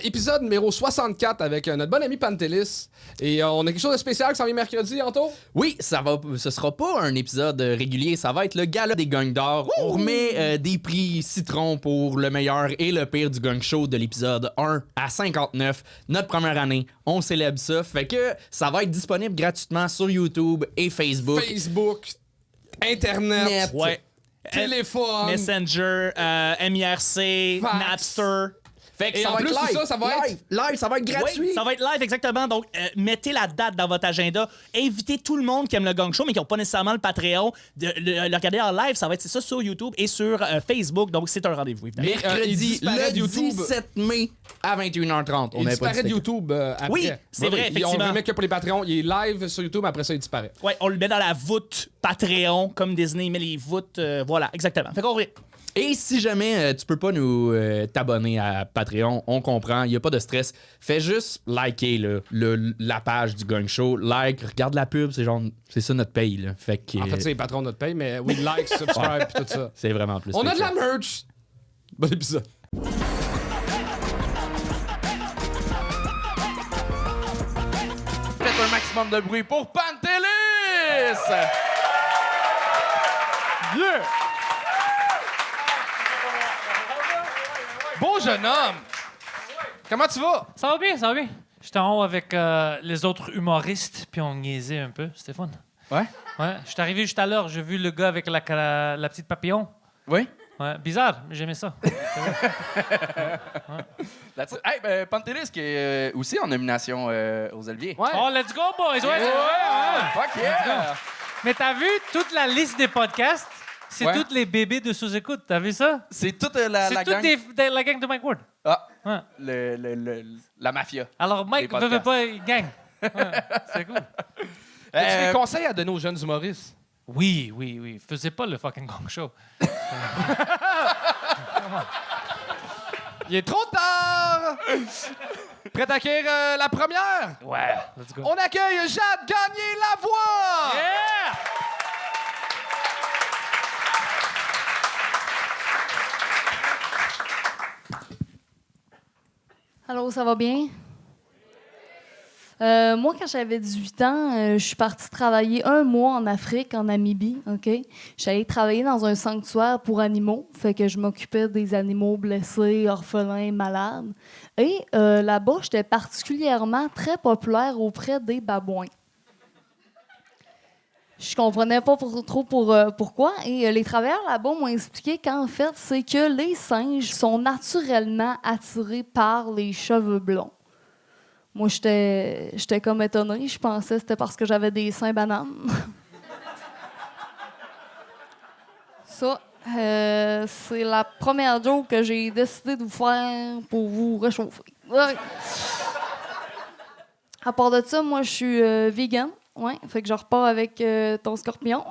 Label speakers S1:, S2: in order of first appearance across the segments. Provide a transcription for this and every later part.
S1: Épisode numéro 64 avec notre bon ami Pantelis. Et on a quelque chose de spécial qui s'en vient mercredi, Anto?
S2: Oui, ce sera pas un épisode régulier, ça va être le gala des Gangs d'or. On remet des prix citron pour le meilleur et le pire du gang show de l'épisode 1 à 59. Notre première année, on célèbre ça. Fait que ça va être disponible gratuitement sur YouTube et Facebook.
S1: Facebook, Internet,
S2: Ouais.
S1: téléphone.
S3: Messenger, MIRC,
S1: Fax.
S3: Napster.
S2: Fait que
S1: Et
S2: ça
S1: en
S2: va
S1: plus,
S2: être
S1: tout
S2: live.
S1: ça, ça va être...
S2: Live, ça va être gratuit.
S3: Oui, ça va être live, exactement. Donc, mettez la date dans votre agenda. Invitez tout le monde qui aime le gang show, mais qui n'ont pas nécessairement le Patreon, de le regarder en live. Ça va être ça sur YouTube et sur Facebook. Donc, c'est un rendez-vous, évidemment.
S1: Mais, il
S2: Mercredi,
S1: disparaît
S2: le
S1: de YouTube.
S2: 17 mai à 21h30.
S1: Il disparaît de YouTube après.
S3: Oui, c'est vrai,
S1: On
S3: effectivement.
S1: le met que pour les Patreons. Il est live sur YouTube, après ça, il disparaît.
S3: Ouais, on le met dans la voûte Patreon, comme Disney met les voûtes. Voilà, exactement. Fait qu'on
S2: Et si jamais tu peux pas nous t'abonner à Patreon, on comprend, il y a pas de stress. Fais juste liker là, la page du Gang Show, regarde la pub, c'est ça notre paye là. Fait que
S1: En fait, c'est les patrons de notre paye, mais oui, like, subscribe, puis tout ça.
S2: c'est vraiment plus.
S1: On a de la
S2: spécial.
S1: merch! Bon épisode.
S2: Faites un maximum de bruit pour Pantelis!
S4: Yeah! Beau jeune homme! Comment tu vas?
S5: Ça va bien, ça va bien. J'étais en haut avec les autres humoristes, puis on niaisait un peu. C'était fun.
S4: Ouais?
S5: Ouais, je suis arrivé juste à l'heure. J'ai vu le gars avec la petite papillon.
S4: Oui?
S5: Ouais, bizarre, mais j'aimais ça.
S4: Hey, Pantelis qui est aussi en nomination aux Oliviers.
S1: Ouais.
S5: Oh, let's go, boys! Ouais,
S4: Fuck yeah!
S5: Mais t'as vu toute la liste des podcasts? C'est
S4: Ouais.
S5: tous les bébés de sous-écoute. T'as vu ça?
S4: C'est toute la
S5: C'est
S4: gang.
S5: toute la gang de Mike Ward.
S4: Ah,
S5: Ouais.
S4: la mafia.
S5: Alors, Mike
S4: Les
S5: veut
S4: podcasts.
S5: pas, il gagne. Ouais, c'est cool.
S4: As-tu des conseils à donner aux jeunes humoristes?
S5: Oui, oui, oui. Faisais pas le fucking gang show.
S1: Il est trop tard! Prêt à accueillir la première?
S5: Ouais, let's go.
S1: On accueille Jade Gagné-Lavoie!
S5: Yeah!
S6: Allô, ça va bien? Moi, quand j'avais 18 ans, je suis partie travailler 1 mois en Afrique, en Namibie, OK? J'allais travailler dans un sanctuaire pour animaux, fait que je m'occupais des animaux blessés, orphelins, malades. Et là-bas, j'étais particulièrement très populaire auprès des babouins. Je comprenais pas pourquoi. Et les travailleurs là-bas m'ont expliqué qu'en fait, c'est que les singes sont naturellement attirés par les cheveux blonds. Moi, j'étais comme étonnée. Je pensais que c'était parce que j'avais des seins bananes. Ça, c'est la première joke que j'ai décidé de vous faire pour vous réchauffer. Ouais. À part de ça, moi, je suis vegan. Ouais, fait que je repars avec ton scorpion.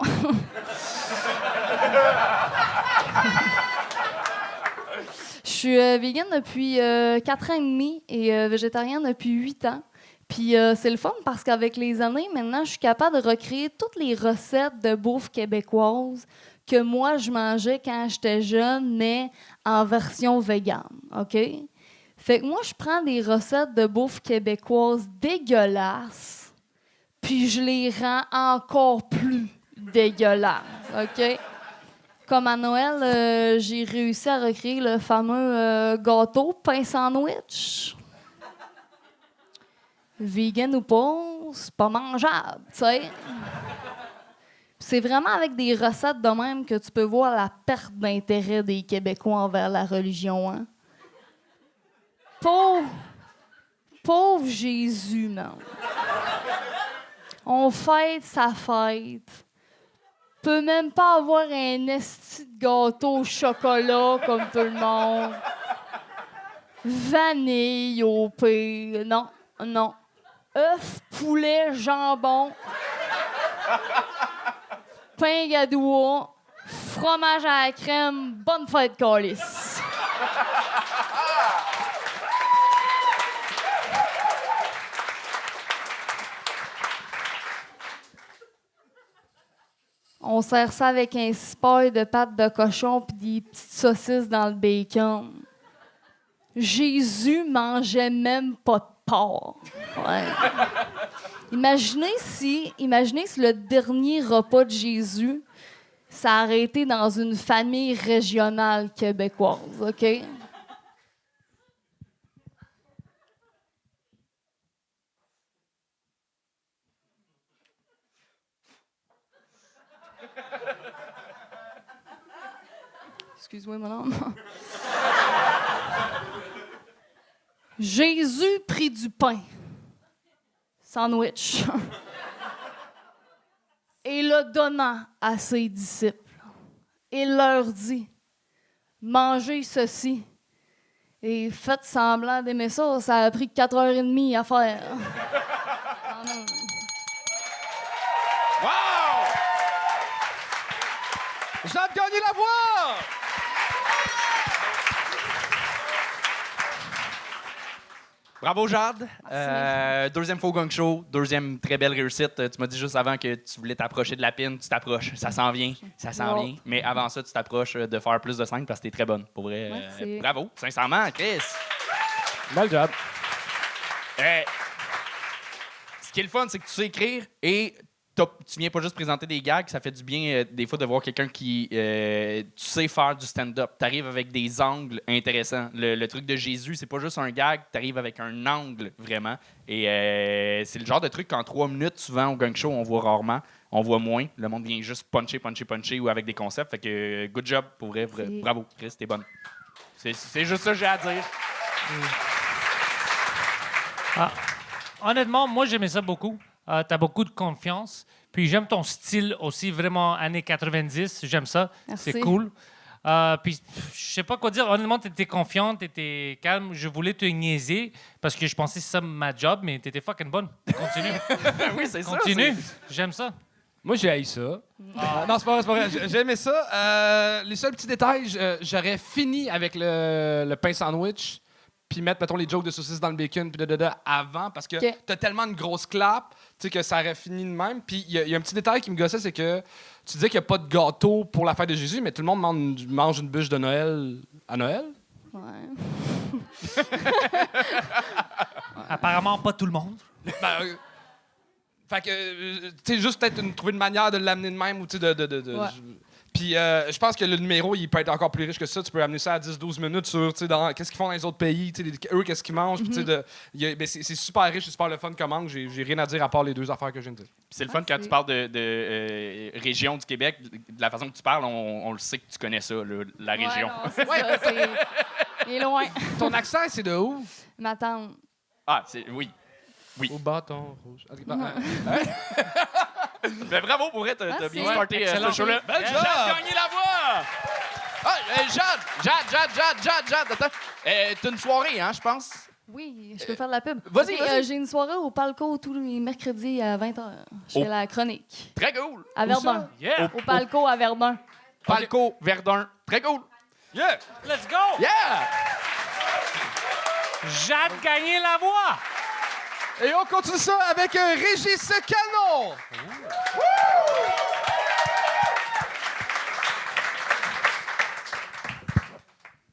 S6: Je suis vegan depuis 4 ans et demi et végétarienne depuis 8 ans. Puis c'est le fun parce qu'avec les années, maintenant, je suis capable de recréer toutes les recettes de bouffe québécoise que moi, je mangeais quand j'étais jeune, mais en version végane, OK? Fait que moi, je prends des recettes de bouffe québécoise dégueulasses, puis je les rends encore plus dégueulasses, OK? Comme à Noël, j'ai réussi à recréer le fameux gâteau pain sandwich. Vegan ou pas, c'est pas mangeable, tu sais. C'est vraiment avec des recettes de même que tu peux voir la perte d'intérêt des Québécois envers la religion, hein? Pauvre Jésus, man. On fête sa fête. Peut même pas avoir un esti de gâteau au chocolat comme tout le monde. Vanille au pire. Non, non. Œuf, poulet, jambon. Pain gadois. Fromage à la crème. Bonne fête, câlisse. On sert ça avec un cipaille de pâte de cochon puis des petites saucisses dans le bacon. Jésus mangeait même pas de porc. Ouais. Imaginez si le dernier repas de Jésus, ça aurait été dans une famille régionale québécoise, OK? Excuse-moi, mon homme. Jésus prit du pain, sandwich, et le donna à ses disciples. Il leur dit, mangez ceci. Et faites semblant d'aimer ça, ça a pris 4h30 à faire. Amen.
S1: Wow! Jade gagné la voix!
S4: Bravo, Jade. Deuxième faux gang show, deuxième très belle réussite. Tu m'as dit juste avant que tu voulais t'approcher de la pin. Tu t'approches. Ça s'en vient. Ça s'en vient. Mais avant ça, tu t'approches de faire plus de scènes parce que t'es très bonne. Pour vrai.
S6: Merci.
S4: Bravo. Sincèrement, Chris.
S1: Bel job.
S4: Ce qui est le fun, c'est que tu sais écrire et tu viens pas juste présenter des gags. Ça fait du bien des fois de voir quelqu'un qui tu sais faire du stand-up. Tu arrives avec des angles intéressants. Le truc de Jésus, c'est pas juste un gag, tu arrives avec un angle vraiment. Et c'est le genre de truc qu'en 3 minutes, souvent au gang show, on voit rarement. On voit moins. Le monde vient juste puncher ou avec des concepts. Fait que good job pour vrai. Bravo, Chris, t'es bonne. C'est juste ça que j'ai à dire.
S5: Honnêtement, moi, j'aimais ça beaucoup. T'as beaucoup de confiance. Puis j'aime ton style aussi, vraiment années 90. J'aime ça.
S6: Merci.
S5: C'est cool. Puis je sais pas quoi dire. Honnêtement, t'étais confiante, t'étais calme. Je voulais te niaiser parce que je pensais que c'est ça ma job, mais t'étais fucking bonne. Continue.
S4: Oui, c'est ça.
S5: Continue. J'aime ça.
S1: Moi, j'ai haï ça. Non, c'est pas vrai. J'ai aimé ça. Les seuls petits détails, j'aurais fini avec le pain sandwich puis mettre, mettons, les jokes de saucisses dans le bacon puis avant, parce que
S6: OK.
S1: t'as tellement une grosse clap, tu sais, que ça aurait fini de même. Puis il y a un petit détail qui me gossait, c'est que tu disais qu'il n'y a pas de gâteau pour la fête de Jésus, mais tout le monde mange une bûche de Noël à Noël.
S6: Ouais.
S5: Apparemment, pas tout le monde.
S1: Ben, fait que, tu sais, juste peut-être trouver une manière de l'amener de même, ou tu sais,
S6: Ouais.
S1: Puis je pense que le numéro, il peut être encore plus riche que ça. Tu peux amener ça à 10-12 minutes sur, tu sais, qu'est-ce qu'ils font dans les autres pays, tu sais, eux, qu'est-ce qu'ils mangent. Puis, tu sais, ben, c'est super riche, c'est super le fun comme angle. J'ai rien à dire à part les deux affaires que je viens de dire.
S4: C'est le fun quand tu parles de région du Québec, de la façon que tu parles, on le sait que tu connais ça, la région.
S6: Ouais, non, c'est ça, il est loin.
S1: Ton accent, c'est de où?
S6: Ma tante.
S4: Ah, oui.
S1: Au bâton rouge.
S4: Ben, bravo pour vrai, t'as
S6: Merci.
S4: bien starté
S5: Excellent.
S4: ce show-là.
S1: Bel job!
S4: Jade, gagné la voix! Ah, Jade, attends. T'as une soirée, hein, je pense?
S6: Oui, je peux faire de la pub.
S4: Vas-y,
S6: Ok,
S4: vas-y.
S6: j'ai une soirée au Palco tous les mercredis à 20h. Je fais
S4: Oh.
S6: la chronique.
S4: Très cool.
S6: À Verdun.
S5: Yeah.
S6: Au Palco à Verdun.
S4: Palco, Verdun. Très cool.
S1: Yeah!
S5: Let's go.
S4: Yeah!
S5: Jade gagné la voix.
S1: Et on continue ça avec Régis Canon!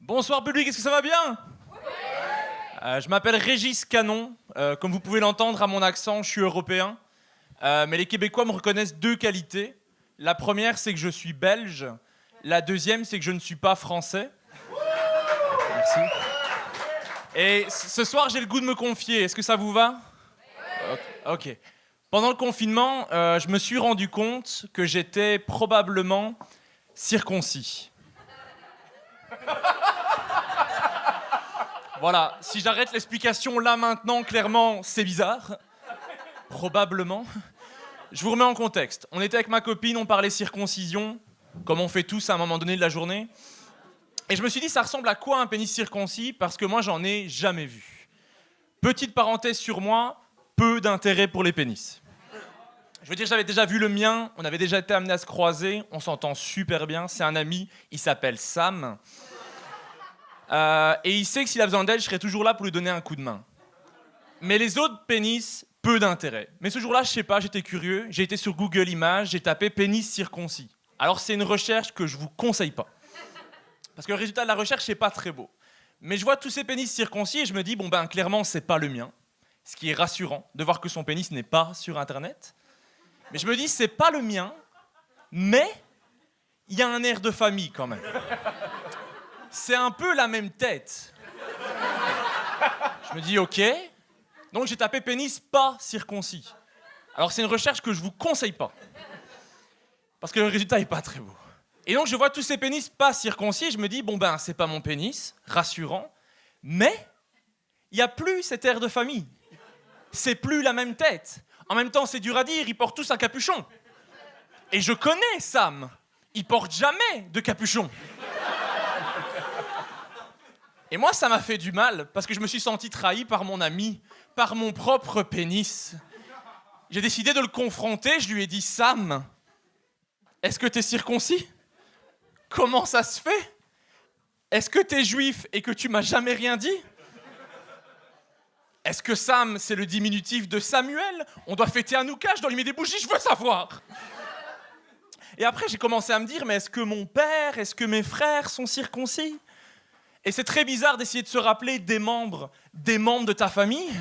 S7: Bonsoir public, est-ce que ça va bien? Je m'appelle Régis Canon. Comme vous pouvez l'entendre à mon accent, je suis européen. Mais les Québécois me reconnaissent 2 qualités. La première, c'est que je suis belge. La deuxième, c'est que je ne suis pas français. Merci. Et ce soir, j'ai le goût de me confier. Est-ce que ça vous va? Ok. Pendant le confinement, je me suis rendu compte que j'étais probablement circoncis. Voilà, si j'arrête l'explication là maintenant, clairement, c'est bizarre. Probablement. Je vous remets en contexte. On était avec ma copine, on parlait circoncision, comme on fait tous à un moment donné de la journée. Et je me suis dit, ça ressemble à quoi un pénis circoncis? Parce que moi, j'en ai jamais vu. Petite parenthèse sur moi, peu d'intérêt pour les pénis. Je veux dire, j'avais déjà vu le mien, on avait déjà été amenés à se croiser, on s'entend super bien, c'est un ami, il s'appelle Sam. Et il sait que s'il a besoin d'aide, je serai toujours là pour lui donner un coup de main. Mais les autres pénis, peu d'intérêt. Mais ce jour-là, je sais pas, j'étais curieux, j'ai été sur Google Images, j'ai tapé pénis circoncis. Alors c'est une recherche que je vous conseille pas. Parce que le résultat de la recherche, c'est pas très beau. Mais je vois tous ces pénis circoncis et je me dis, bon ben clairement, c'est pas le mien. Ce qui est rassurant de voir que son pénis n'est pas sur Internet. Mais je me dis, c'est pas le mien, mais il y a un air de famille quand même. C'est un peu la même tête. Je me dis, ok. Donc j'ai tapé pénis pas circoncis. Alors c'est une recherche que je vous conseille pas. Parce que le résultat est pas très beau. Et donc je vois tous ces pénis pas circoncis et je me dis, bon ben c'est pas mon pénis, rassurant. Mais il n'y a plus cet air de famille. C'est plus la même tête. En même temps, c'est dur à dire, ils portent tous un capuchon. Et je connais Sam. Il porte jamais de capuchon. Et moi, ça m'a fait du mal, parce que je me suis senti trahi par mon ami, par mon propre pénis. J'ai décidé de le confronter, je lui ai dit, Sam, est-ce que t'es circoncis? Comment ça se fait? Est-ce que t'es juif et que tu m'as jamais rien dit? Est-ce que Sam, c'est le diminutif de Samuel? On doit fêter Hanouka, je dois lui mettre des bougies, je veux savoir. Et après, j'ai commencé à me dire, mais est-ce que mon père, est-ce que mes frères sont circoncis? Et c'est très bizarre d'essayer de se rappeler des membres de ta famille.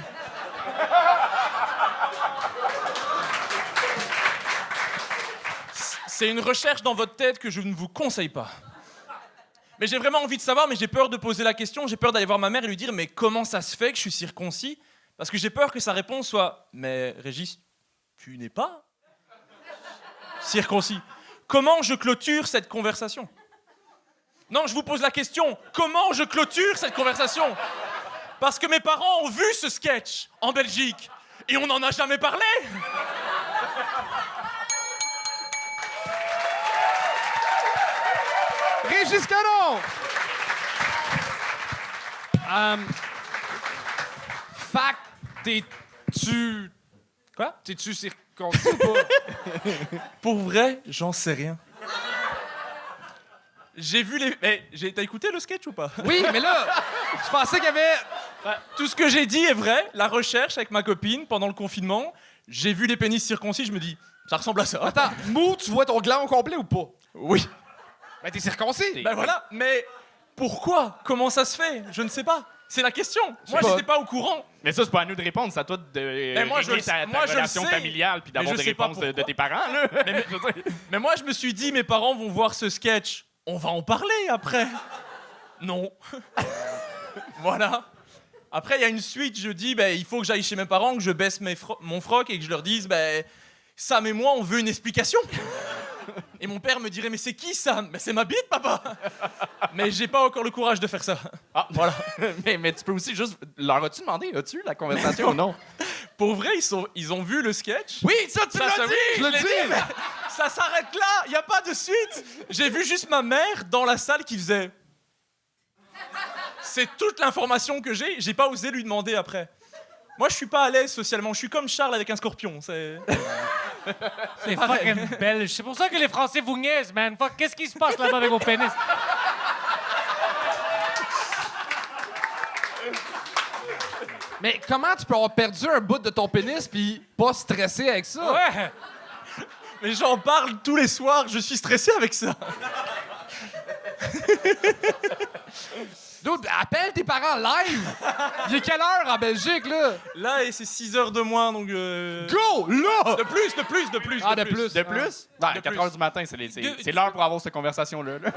S7: C'est une recherche dans votre tête que je ne vous conseille pas. Mais j'ai vraiment envie de savoir, mais j'ai peur de poser la question, j'ai peur d'aller voir ma mère et lui dire, mais comment ça se fait que je suis circoncis? Parce que j'ai peur que sa réponse soit, mais Régis, tu n'es pas circoncis. Comment je clôture cette conversation? Non, je vous pose la question, comment je clôture cette conversation? Parce que mes parents ont vu ce sketch en Belgique et on n'en a jamais parlé.
S1: Régis Canon! Fac, t'es-tu...
S7: Quoi?
S1: T'es-tu circoncis ou pas?
S7: Pour vrai, j'en sais rien. J'ai vu les... T'as écouté le sketch ou pas?
S1: Oui, mais là, je pensais qu'il y avait...
S7: Tout ce que j'ai dit est vrai. La recherche avec ma copine pendant le confinement, j'ai vu les pénis circoncis, je me dis, ça ressemble à ça.
S1: Attends, Mou, tu vois ton gland au complet ou pas?
S7: Oui.
S1: Ben, t'es circoncis.
S7: Ben voilà, mais pourquoi? Comment ça se fait? Je ne sais pas. C'est la question. Moi,
S4: pas.
S7: j'étais pas au courant.
S4: Mais ça, c'est pas à nous de répondre, c'est à toi de
S7: moi, je
S4: régler
S7: le sais.
S4: ta
S7: Moi, je le
S4: relation
S7: sais.
S4: familiale puis d'avoir
S7: Mais je
S4: des
S7: sais pas
S4: réponses de
S7: pourquoi.
S4: tes parents. Là. Je veux dire,
S7: Mais moi, je me suis dit, mes parents vont voir ce sketch. On va en parler après. Non. Voilà. Après, il y a une suite. Je dis, il faut que j'aille chez mes parents, que je baisse mon froc et que je leur dise, Sam et moi, on veut une explication. Et mon père me dirait, mais c'est qui Sam? Mais c'est ma bite, papa. Mais j'ai pas encore le courage de faire ça.
S4: Ah, voilà. mais tu peux aussi juste... Leur as-tu demandé, as-tu la conversation ou non?
S7: Pour vrai, ils ont vu le sketch.
S1: Oui, ça, tu l'as dit!
S7: Je l'ai dit, mais ça s'arrête là. Il n'y a pas de suite. J'ai vu juste ma mère dans la salle qui faisait... C'est toute l'information que j'ai. J'ai pas osé lui demander après. Moi, je suis pas à l'aise socialement. Je suis comme Charles avec un scorpion. C'est
S5: fucking belge. C'est pour ça que les Français vous niaisent, man. Fuck, qu'est-ce qui se passe là-bas avec vos pénis?
S1: Mais comment tu peux avoir perdu un bout de ton pénis puis pas stresser avec ça?
S5: Ouais.
S7: Mais j'en parle tous les soirs. Je suis stressé avec ça.
S1: Dude, appelle tes parents live! Il est quelle heure en Belgique, là?
S7: Là, et c'est 6 heures de moins, donc...
S1: Go! Là!
S7: De plus.
S1: Ah, de plus.
S4: De plus? Ben,
S7: De
S4: 4
S7: plus.
S4: heures du matin, c'est l'heure pour avoir cette conversation-là. Là.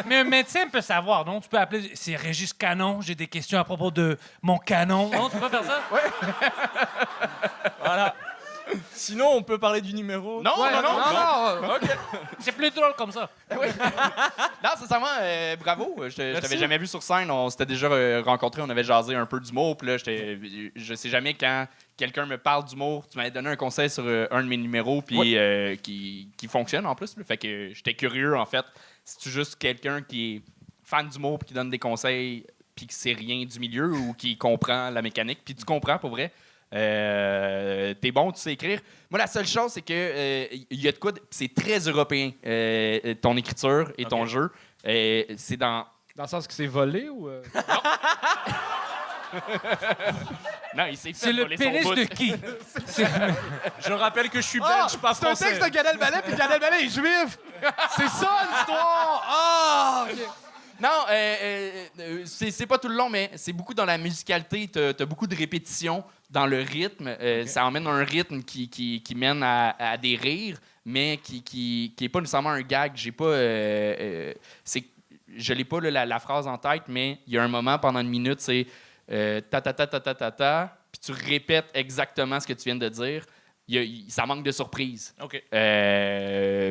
S5: Mais un médecin peut savoir, non? Tu peux appeler... C'est Régis Canon, j'ai des questions à propos de mon canon. Non, tu peux pas faire ça?
S7: Voilà. Sinon, on peut parler du numéro.
S4: Non,
S1: Ouais,
S4: non.
S7: OK.
S5: C'est plus drôle comme ça.
S4: Non, sincèrement, bravo. Je t'avais jamais vu sur scène. On s'était déjà rencontrés, on avait jasé un peu d'humour. Puis là, je sais jamais quand quelqu'un me parle d'humour. Tu m'avais donné un conseil sur un de mes numéros puis qui fonctionne en plus. Là. Fait que j'étais curieux, en fait. Si tu juste quelqu'un qui est fan d'humour puis qui donne des conseils puis qui sait rien du milieu ou qui comprend la mécanique, puis tu comprends pour vrai. T'es bon, tu sais écrire. Moi, la seule chose, c'est que y a de quoi. C'est très européen, ton écriture et ton jeu. C'est dans.
S1: Dans le sens que c'est volé ou...
S4: Non, il s'est fait
S5: C'est le
S4: voler son
S5: pénis
S4: bout.
S5: de qui?
S7: Je rappelle que je suis belge, pas
S1: c'est un
S7: français.
S1: texte de Gad Elmaleh, puis Gad Elmaleh est juif! C'est ça, l'histoire! Ah! OK.
S4: Non, c'est pas tout le long, mais c'est beaucoup dans la musicalité. T'as beaucoup de répétitions dans le rythme. Ça emmène un rythme qui mène à des rires, mais qui est pas nécessairement un gag. J'ai pas... je l'ai pas la phrase en tête, mais il y a un moment pendant une minute, c'est ta, puis tu répètes exactement ce que tu viens de dire. Ça manque de surprise.
S7: OK.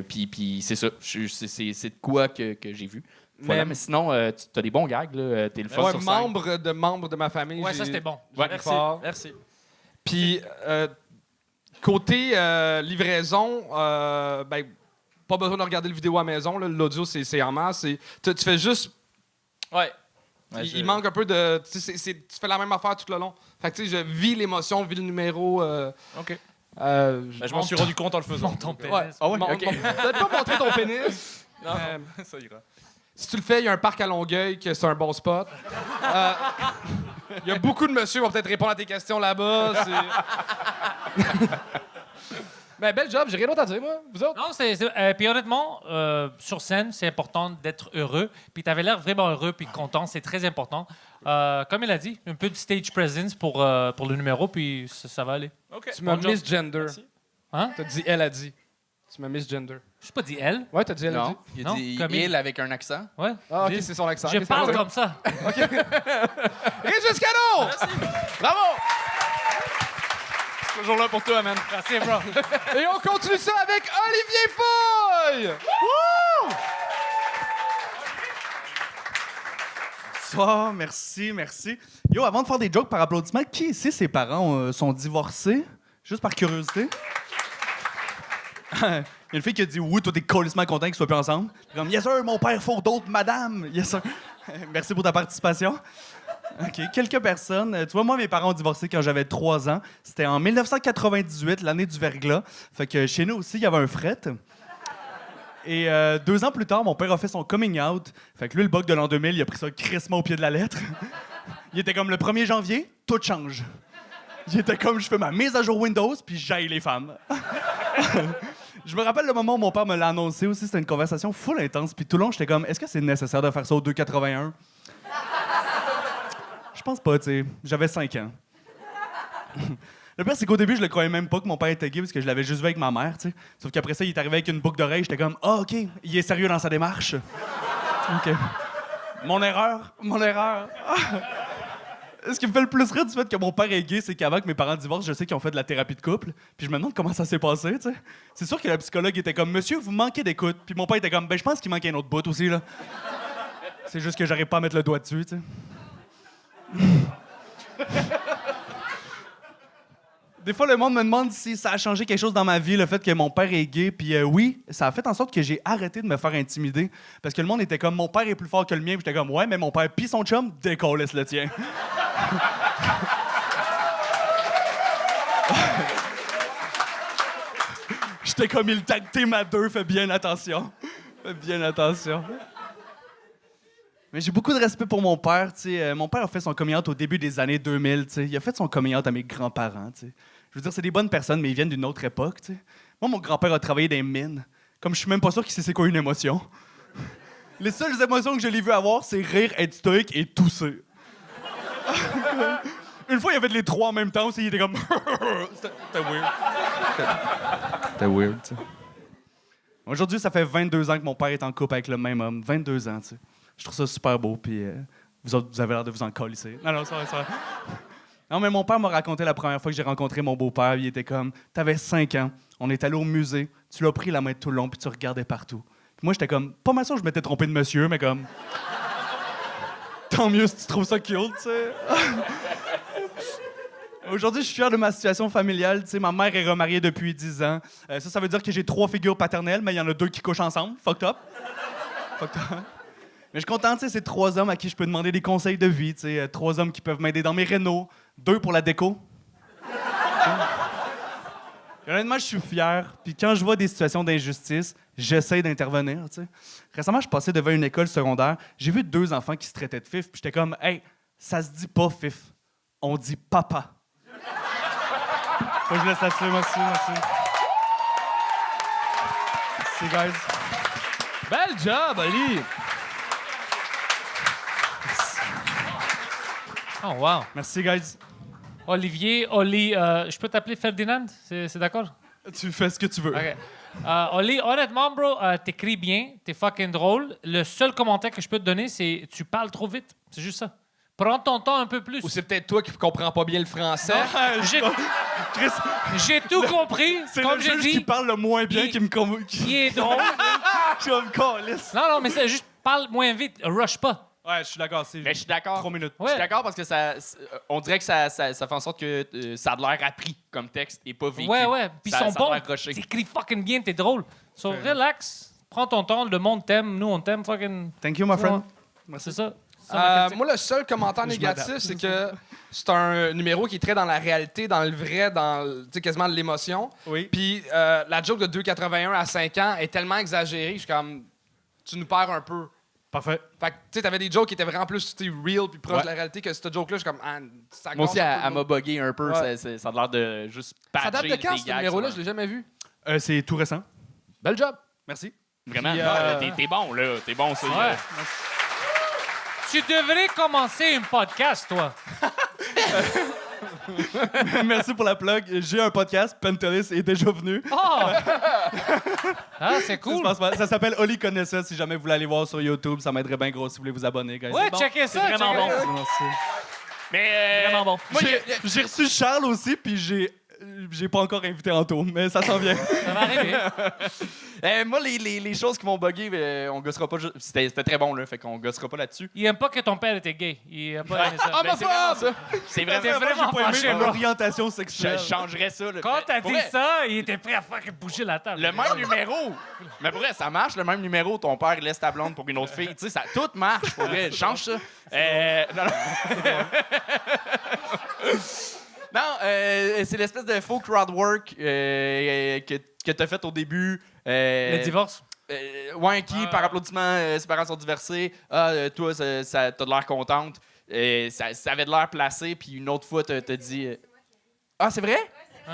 S4: Puis c'est ça. C'est de quoi que j'ai vu. Voilà, mais sinon, tu as des bons gags. T'es le fun
S1: Ouais,
S4: sur scène.
S1: membre de ma famille.
S5: Ouais, ça, c'était bon.
S1: Ouais,
S7: Merci.
S1: fort.
S7: Merci.
S1: Puis, côté livraison, ben, pas besoin de regarder le vidéo à la maison. là. L'audio, c'est en masse. Tu fais juste...
S7: Ouais.
S1: Il manque un peu de... Tu fais la même affaire tout le long. Fait que, tu sais, je vis l'émotion, vis le numéro.
S7: OK.
S1: Je
S7: m'en suis rendu compte en le faisant.
S5: Ton pénis.
S1: Ouais.
S4: Ah ouais?
S1: OK. Peut-être pas montrer ton pénis.
S7: Non, ça ira.
S1: Si tu le fais, il y a un parc à Longueuil, que c'est un bon spot. Il y a beaucoup de monsieur qui vont peut-être répondre à tes questions là-bas. Ben, bel job, j'ai rien d'autre à dire, moi. Vous autres?
S5: Non, puis honnêtement, sur scène, c'est important d'être heureux. Puis tu avais l'air vraiment heureux puis content. C'est très important. Comme il a dit, un peu de stage presence pour le numéro, puis ça va aller.
S7: OK.
S1: Tu m'as
S7: Bon job.
S1: misgender.
S7: Merci.
S5: Hein?
S1: T'as dit elle a dit. Tu m'as misgender.
S5: Je n'ai pas dit elle.
S1: Ouais, t'as dit elle a dit.
S4: Non, il a
S5: Non,
S4: dit
S5: comme
S4: il avec un accent.
S5: Ouais.
S1: Ah, ok,
S5: Dis-
S1: c'est son accent.
S5: Je
S1: Ok,
S5: parle
S1: c'est bon.
S5: comme ça.
S1: Régis Cano! Bravo!
S7: Toujours là pour toi, man.
S5: Merci, bro.
S1: Et on continue ça avec Olivier Foy! Wouh!
S8: Bonsoir, merci. Yo, avant de faire des jokes par applaudissement, qui ici, ses parents sont divorcés? Juste par curiosité. Il y a une fille qui a dit oui, toi t'es colissement content qu'ils soient plus ensemble. Comme yes sir, mon père faut d'autres madame. Yes sir. Merci pour ta participation. OK, quelques personnes. Tu vois, moi, mes parents ont divorcé quand j'avais 3 ans. C'était en 1998, l'année du verglas. Fait que chez nous aussi, il y avait un fret. Et 2 ans plus tard, mon père a fait son coming out. Fait que lui, le bug de l'an 2000, il a pris ça crissement au pied de la lettre. Il était comme le 1er janvier, tout change. Il était comme, je fais ma mise à jour Windows, puis j'aille les femmes. Je me rappelle le moment où mon père me l'a annoncé aussi. C'était une conversation full intense. Puis tout le long, j'étais comme, est-ce que c'est nécessaire de faire ça au 2,81? Je pense pas, tu sais. J'avais 5 ans. Le pire, c'est qu'au début, je le croyais même pas que mon père était gay parce que je l'avais juste vu avec ma mère, tu sais. Sauf qu'après ça, il est arrivé avec une boucle d'oreille. J'étais comme, ah, OK, il est sérieux dans sa démarche. OK. Mon erreur. Ce qui me fait le plus rire du fait que mon père est gay, c'est qu'avant que mes parents divorcent, je sais qu'ils ont fait de la thérapie de couple. Puis je me demande comment ça s'est passé, tu sais. C'est sûr que la psychologue était comme, monsieur, vous manquez d'écoute. Puis mon père était comme, ben, je pense qu'il manque un autre bout aussi, là. C'est juste que j'arrive pas à mettre le doigt dessus, tu sais. Des fois, le monde me demande si ça a changé quelque chose dans ma vie, le fait que mon père est gay. Puis oui, ça a fait en sorte que j'ai arrêté de me faire intimider. Parce que le monde était comme, mon père est plus fort que le mien. Puis j'étais comme, ouais, mais mon père pis son chum, décollisse le tien. J'étais comme, il tag team à 2, fais bien attention. Fais bien attention. Mais j'ai beaucoup de respect pour mon père, tu sais. Mon père a fait son coming out au début des années 2000, tu sais. Il a fait son coming out à mes grands-parents, tu sais. Je veux dire, c'est des bonnes personnes, mais ils viennent d'une autre époque, tu sais. Moi, mon grand-père a travaillé dans les mines. Comme je suis même pas sûr qu'il sait c'est quoi une émotion. Les seules émotions que je l'ai vu avoir, c'est rire, être stoïque et tousser. Une fois, il y avait les 3 en même temps aussi, il était comme... C'était weird. C'était weird, tu sais. Aujourd'hui, ça fait 22 ans que mon père est en couple avec le même homme. 22 ans, tu sais. Je trouve ça super beau, puis vous autres, vous avez l'air de vous en colisser. Non, c'est vrai. Non, mais mon père m'a raconté la première fois que j'ai rencontré mon beau-père. Il était comme, t'avais 5 ans, on est allé au musée, tu l'as pris la main tout le long, puis tu regardais partout. Puis moi, j'étais comme, pas mal sûr que je m'étais trompé de monsieur, mais comme, tant mieux si tu trouves ça cute, tu sais. Aujourd'hui, je suis fier de ma situation familiale. Tu sais, ma mère est remariée depuis 10 ans. Ça veut dire que j'ai 3 figures paternelles, mais il y en a 2 qui couchent ensemble. Fucked up. Mais je suis content, tu sais, c'est 3 hommes à qui je peux demander des conseils de vie, tu sais, 3 hommes qui peuvent m'aider dans mes rénaux, 2 pour la déco. Et honnêtement, je suis fier. Puis quand je vois des situations d'injustice, j'essaie d'intervenir, tu sais. Récemment, je passais devant une école secondaire, j'ai vu 2 enfants qui se traitaient de fif, puis j'étais comme, hey, ça se dit pas fif, on dit papa. Faut que je laisse là-dessus, merci. Merci, guys.
S1: Bel job, Ali!
S5: Oh, wow.
S8: Merci, guys.
S5: Olivier, je peux t'appeler Ferdinand? C'est d'accord?
S8: Tu fais ce que tu veux.
S5: OK. Oli, honnêtement, bro, t'écris bien, t'es fucking drôle. Le seul commentaire que je peux te donner, c'est tu parles trop vite. C'est juste ça. Prends ton temps un peu plus.
S1: Ou c'est peut-être toi qui comprends pas bien le français.
S5: J'ai
S8: Chris,
S5: j'ai tout compris.
S8: c'est
S5: Comme
S8: le
S5: j'ai
S8: juge
S5: dit,
S8: qui parle le moins bien
S5: il-
S8: qui me convainc.
S5: qui est drôle.
S8: Je suis comme calisse.
S5: Non, mais c'est juste parle moins vite. Rush pas.
S8: Ouais, je suis d'accord. C'est
S4: Mais je suis d'accord.
S8: 3 minutes.
S4: Je suis d'accord parce que on dirait que ça fait en sorte que ça a de l'air appris comme texte et pas vécu.
S5: Ouais. Puis ils
S4: Ça-
S5: sont
S4: ça
S5: bons.
S4: a l'air rushé.
S5: T'écris fucking bien, t'es drôle. So, relax. Prends ton temps. Le monde t'aime. Nous, on t'aime. Fucking.
S8: Thank you, my friend.
S5: C'est ça. Ma critique.
S1: Moi, le seul commentaire négatif, c'est que c'est un numéro qui est très dans la réalité, dans le vrai, dans tu sais, quasiment de l'émotion.
S8: Oui.
S1: Puis la joke de 2,81 à 5 ans est tellement exagérée, je suis comme, tu nous perds un peu.
S8: Parfait.
S1: Fait que, tu sais, t'avais des jokes qui étaient vraiment plus real puis proches
S8: Ouais.
S1: de la réalité que cette joke-là, je suis comme, ah, ça
S4: Moi aussi,
S1: casse un peu
S4: elle
S1: le
S4: m'a
S1: mood.
S4: buggé un peu.
S1: Ouais.
S4: Ça a l'air de juste patcher
S1: Ça date de quand,
S4: des
S1: ce
S4: gags
S1: numéro-là?
S4: sur
S1: Je l'ai jamais vu.
S8: C'est tout récent.
S1: Bel job.
S8: Merci.
S4: Vraiment,
S1: Puis,
S4: non, t'es bon, là. T'es bon, c'est...
S5: Ouais. Tu devrais commencer un podcast, toi.
S8: Merci pour la plug. J'ai un podcast. Pentelis est déjà venu.
S5: Oh! Ah, c'est cool.
S8: Ça s'appelle Oli connaît ça. Si jamais vous voulez aller voir sur YouTube, ça m'aiderait bien gros si vous voulez vous abonner, guys.
S5: Ouais,
S8: C'est bon.
S5: checkez ça.
S3: C'est vraiment
S5: checkez ça.
S3: bon.
S8: Merci.
S4: Mais...
S3: Vraiment bon.
S4: Moi,
S8: J'ai reçu Charles aussi, puis j'ai pas encore invité Anto, mais ça s'en vient.
S5: Ça va arriver.
S4: moi, les choses qui m'ont buggé, on gossera pas... C'était très bon, là. Fait qu'on gossera pas là-dessus.
S5: Il aime pas que ton père était gay. Il aime pas aimé ça.
S4: Ben, c'est vraiment ça. C'est
S5: T'es
S4: vraiment...
S5: vraiment
S8: J'ai pas
S5: fâché,
S8: aimé
S5: bro.
S8: l'orientation
S4: Je
S8: sexuelle.
S4: changerais ça, là.
S5: Quand
S4: Mais
S5: t'as
S4: pour
S5: dit
S4: vrai,
S5: ça, il était prêt à faire bouger la table.
S4: Le même numéro. Mais pour vrai, ça marche, le même numéro. Ton père laisse ta blonde pour une autre fille. Tu sais, ça, tout marche, pour vrai. Change ça. Non, non. Non, c'est l'espèce de faux crowd work que t'as fait au début.
S5: Le divorce.
S4: Ouais, qui, par applaudissement, ses parents sont divorcés. Toi, t'as de l'air contente. Ça avait de l'air placé, puis une autre fois, t'as dit... Ah, c'est vrai?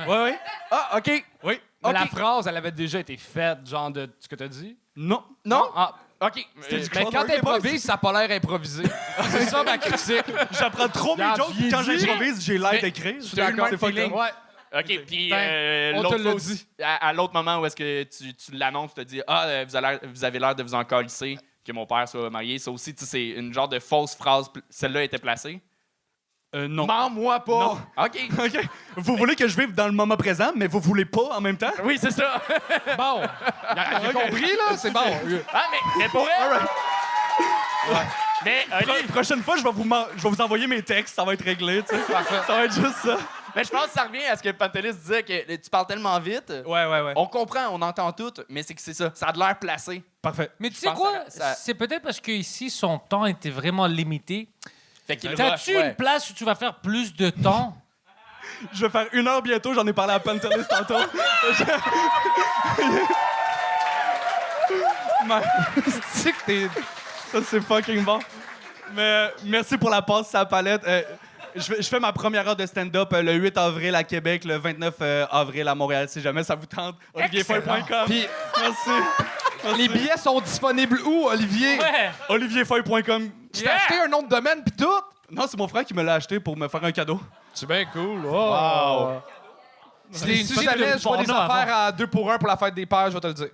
S8: Ouais.
S4: Ah, OK.
S8: Oui.
S1: Mais
S4: Ok.
S1: la phrase, elle avait déjà été faite, genre de ce que t'as dit.
S8: Non.
S4: Non?
S1: Ah,
S4: OK.
S1: mais quand t'improvises, ça a pas l'air improvisé. C'est ça ma critique.
S8: J'apprends trop mes
S1: Regarde,
S8: jokes, puis quand
S1: il dit-
S8: j'improvise, j'ai l'air
S4: Mais-
S8: d'écrire.
S1: Je suis d'accord.
S4: C'est fucking-
S1: Ouais.
S4: OK, puis
S1: on
S4: l'autre
S1: te l'a
S4: fois aussi, à l'autre moment où est-ce que tu l'annonces, tu te dis « Ah, vous avez l'air de vous en calisser que mon père soit marié. » Ça aussi, tu sais, c'est une genre de fausse phrase. Celle-là était placée.
S8: Non.
S4: Mens-moi pas!
S8: Non.
S4: OK.
S8: OK. Vous voulez que je vive dans le moment présent, mais vous voulez pas en même temps?
S4: Oui, c'est ça.
S1: Bon. J'ai compris, là. C'est bon.
S4: Ah, mais pour elle... Mais,
S8: Prochaine fois, je vais vous envoyer mes textes, ça va être réglé, tu sais. Ça va être juste ça.
S4: mais je pense que ça revient à ce que Pantelis disait, que tu parles tellement vite.
S8: Ouais.
S4: On comprend, on entend tout, mais c'est que c'est ça. Ça a de l'air placé.
S8: Parfait.
S5: Mais tu
S4: Je
S5: sais
S4: pense
S5: quoi?
S4: que ça-
S5: C'est peut-être parce qu'ici, son temps était vraiment limité.
S4: Fait qu'il
S5: T'as-tu
S4: rush, ouais.
S5: une place où tu vas faire plus de temps?
S8: Je vais faire 1 heure bientôt, j'en ai parlé à Pantelis tantôt.
S1: C'est que t'es.
S8: Ça, c'est fucking bon. Mais merci pour la passe sur la palette. Je fais ma première heure de stand-up le 8 avril à Québec, le 29 avril à Montréal, si jamais ça vous tente. olivierfeuille.com.
S1: Puis
S8: Merci.
S1: les billets sont disponibles où, Olivier?
S5: Ouais!
S8: olivierfeuille.com.
S1: Tu t'as acheté un nom de domaine pis tout?
S8: Non, c'est mon frère qui me l'a acheté pour me faire un cadeau.
S1: C'est bien cool. Wow. Si jamais je vois des affaires à 2 pour 1 pour la fête des pères, je vais te le dire.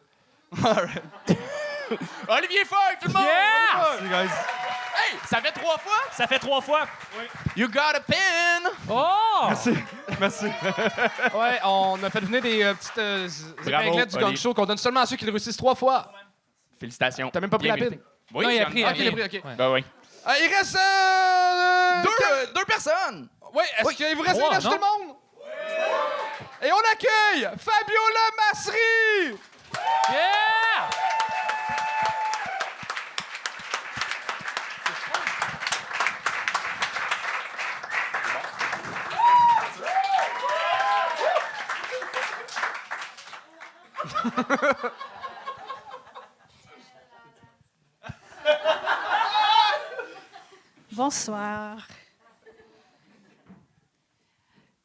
S4: Olivier Feuille, tout le monde!
S8: Merci, guys.
S4: Hey, ça fait 3 fois?
S3: Ça fait 3 fois.
S4: You got a pin!
S5: Oh!
S8: Merci.
S1: Ouais, on a fait venir des petites épinglettes du gang
S4: Oli.
S1: show qu'on donne seulement à ceux qui le réussissent 3 fois.
S4: Félicitations.
S1: T'as même pas pris
S4: Bien
S1: la pile?
S4: mérité. Oui,
S5: Non, il a
S4: j'en-
S5: pris,
S1: Ah, ok, il a pris, ok.
S5: Ouais.
S4: Ben oui.
S1: Il reste.
S4: Deux personnes!
S1: Oui, est-ce qu'il vous reste
S5: Trois,
S1: d'acheter
S5: non?
S1: tout le monde? Et on accueille Fabiola Massery!
S5: Yeah!
S9: Bonsoir.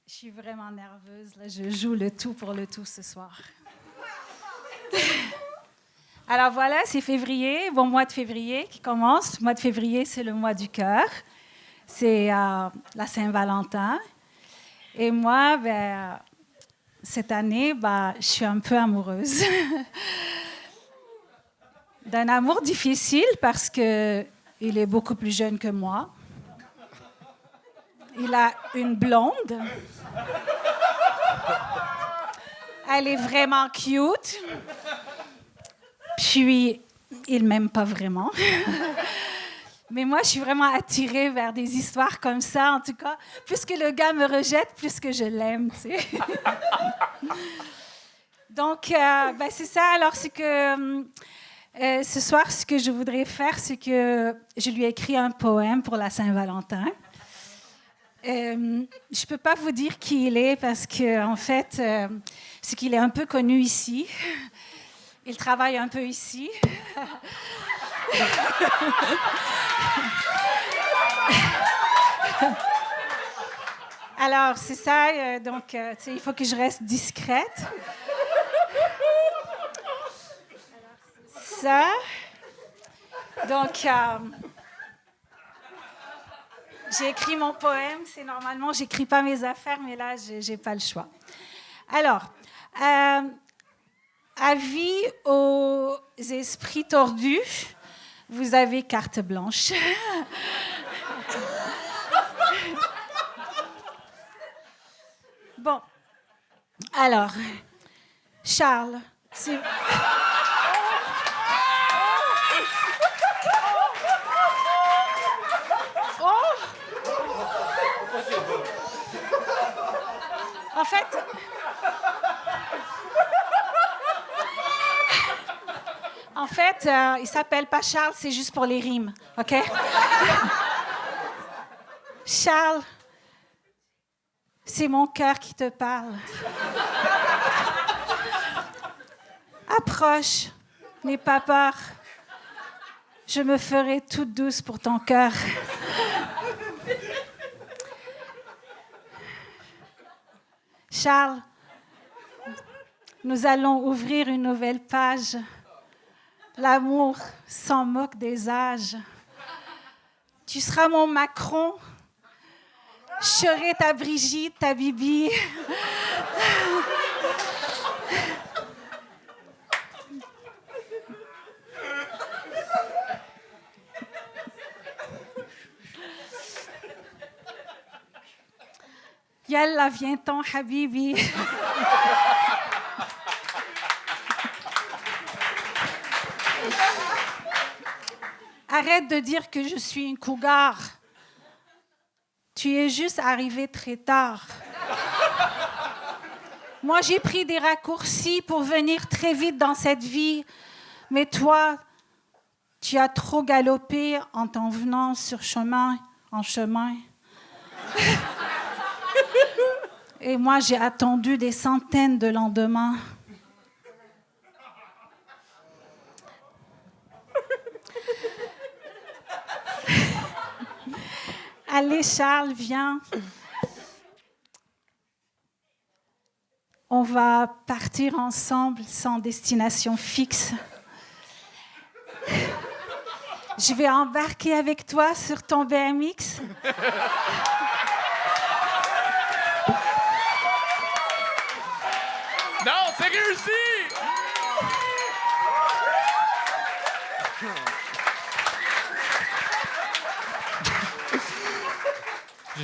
S9: Je suis vraiment nerveuse. Là, je joue le tout pour le tout ce soir. Alors voilà, c'est février, bon mois de février qui commence. Le mois de février, c'est le mois du cœur. c'est la Saint-Valentin. Et moi, cette année, je suis un peu amoureuse. D'un amour difficile parce qu'il est beaucoup plus jeune que moi. Il a une blonde. Elle est vraiment cute. Puis, il m'aime pas vraiment. Mais moi, je suis vraiment attirée vers des histoires comme ça, en tout cas. Plus que le gars me rejette, plus que je l'aime, tu sais. Donc, c'est ça. Alors, c'est que ce soir, ce que je voudrais faire, c'est que je lui ai écrit un poème pour la Saint-Valentin. Je peux pas vous dire qui il est parce que, en fait, c'est qu'il est un peu connu ici. Il travaille un peu ici. Alors, c'est ça. Donc, il faut que je reste discrète. Ça. Donc, j'ai écrit mon poème. C'est normalement, j'écris pas mes affaires, mais là, j'ai pas le choix. Alors, avis aux esprits tordus, vous avez carte blanche. Bon. Alors, Charles, c'est... En fait, il s'appelle pas Charles, c'est juste pour les rimes, OK? Charles, c'est mon cœur qui te parle. Approche, n'aie pas peur. Je me ferai toute douce pour ton cœur. Charles, nous allons ouvrir une nouvelle page. L'amour s'en moque des âges. Tu seras mon Macron. Je serai ta Brigitte, ta Bibi. Yalla, viens-t'en, Habibi. Arrête de dire que je suis une cougar. Tu es juste arrivé très tard. Moi, j'ai pris des raccourcis pour venir très vite dans cette vie. Mais toi, tu as trop galopé en t'en venant en chemin. Et moi, j'ai attendu des centaines de lendemains. Allez, Charles, viens. On va partir ensemble sans destination fixe. Je vais embarquer avec toi sur ton BMX.
S1: Non, c'est réussi!